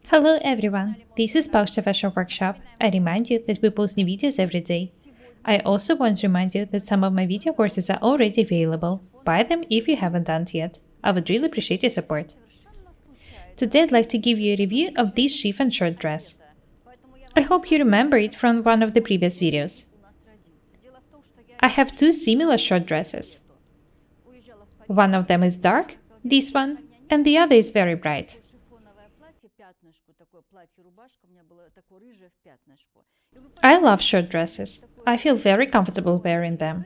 Hello everyone, this is Paukshte Fashion Workshop. I remind you that we post new videos every day. I also want to remind you that some of my video courses are already available. Buy them if you haven't done it yet. I would really appreciate your support. Today I'd like to give you a review of this chiffon short dress. I hope you remember it from one of the previous videos. I have two similar short dresses. One of them is dark, this one, and the other is very bright. I love short dresses. I feel very comfortable wearing them.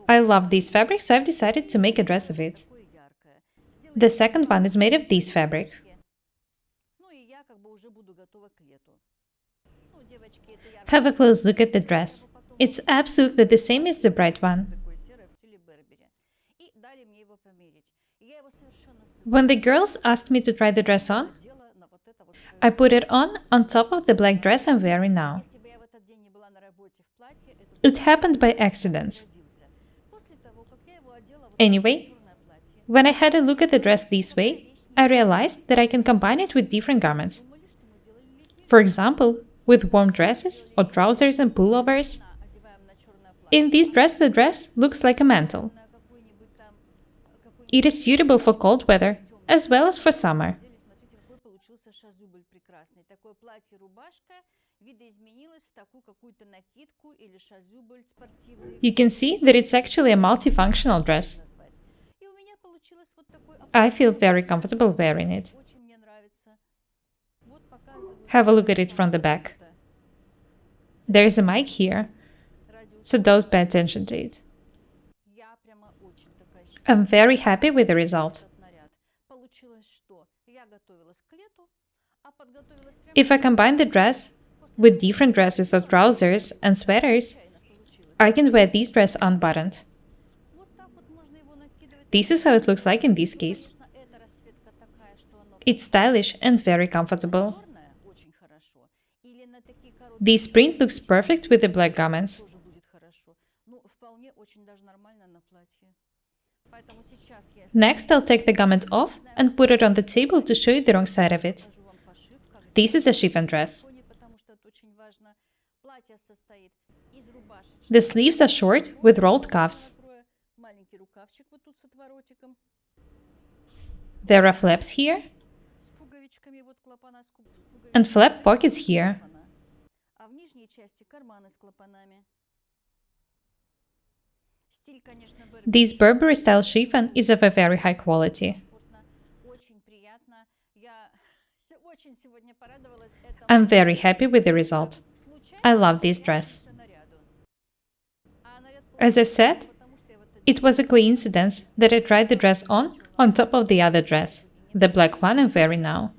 I love this fabric, so I've decided to make a dress of it. The second one is made of this fabric. Have a close look at the dress. It's absolutely the same as the bright one. When the girls asked me to try the dress on, I put it on top of the black dress I'm wearing now. It happened by accident. Anyway, when I had a look at the dress this way, I realized that I can combine it with different garments. For example, with warm dresses or trousers and pullovers. In this dress, the dress looks like a mantle. It is suitable for cold weather as well as for summer. You can see that it's actually a multifunctional dress. I feel very comfortable wearing it. Have a look at it from the back. There is a mic here, so don't pay attention to it. I'm very happy with the result. If I combine the dress with different dresses or trousers and sweaters, I can wear this dress unbuttoned. This is how it looks like in this case. It's stylish and very comfortable. This print looks perfect with the black garments. Next, I'll take the garment off and put it on the table to show you the wrong side of it. This is a chiffon dress. The sleeves are short with rolled cuffs. There are flaps here and flap pockets here. This Burberry style chiffon is of a very high quality. I'm very happy with the result. I love this dress. As I've said, it was a coincidence that I tried the dress on top of the other dress, the black one I'm wearing now.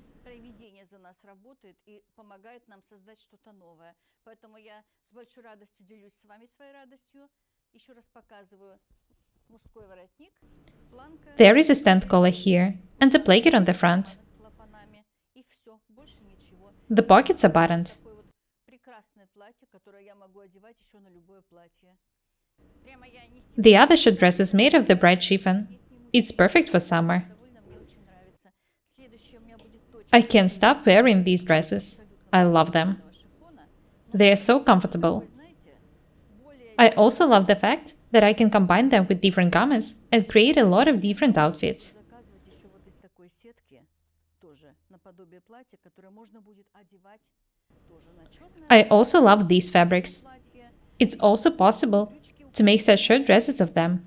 There is a stand collar here and a blanket on the front. The pockets are buttoned. The other short dress is made of the bright chiffon. It's perfect for summer. I can't stop wearing these dresses. I love them. They are so comfortable. I also love the fact that I can combine them with different garments and create a lot of different outfits. I also love these fabrics. It's also possible to make such short dresses of them.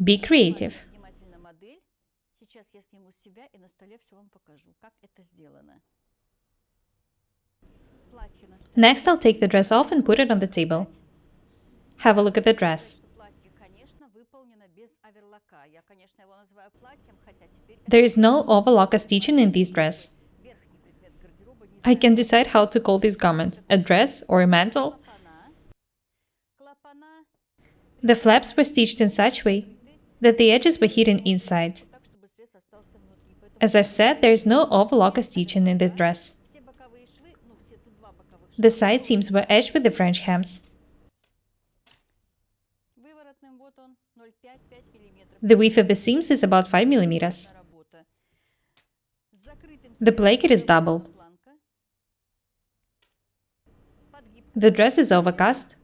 Be creative. Next, I'll take the dress off and put it on the table. Have a look at the dress. There is no overlock or stitching in this dress. I can decide how to call this garment, a dress or a mantle. The flaps were stitched in such a way that the edges were hidden inside. As I've said, there is no overlock or stitching in the dress. The side seams were edged with the French hems. The width of the seams is about 5 mm. The blanket is doubled. The dress is overcast.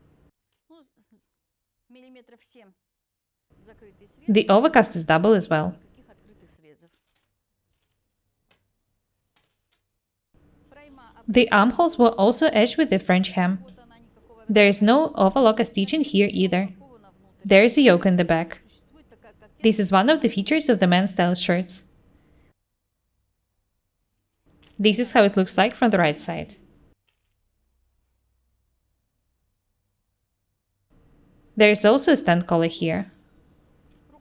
The overcast is double as well. The armholes were also edged with the French hem. There is no overlock stitching here either. There is a yoke in the back. This is one of the features of the men's style shirts. This is how it looks like from the right side. There is also a stand collar here.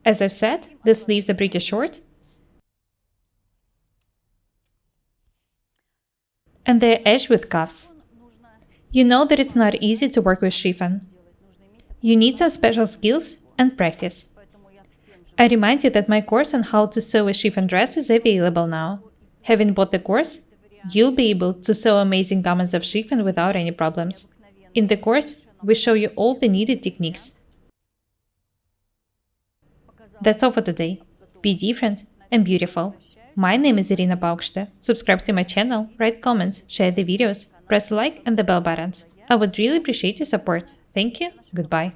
As I've said, the sleeves are pretty short, and they're edged with cuffs. You know that it's not easy to work with chiffon. You need some special skills and practice. I remind you that my course on how to sew a chiffon dress is available now. Having bought the course, you'll be able to sew amazing garments of chiffon without any problems. In the course, we show you all the needed techniques. That's all for today. Be different and beautiful. My name is Irina Paukshte. Subscribe to my channel, write comments, share the videos, press like and the bell buttons. I would really appreciate your support. Thank you. Goodbye.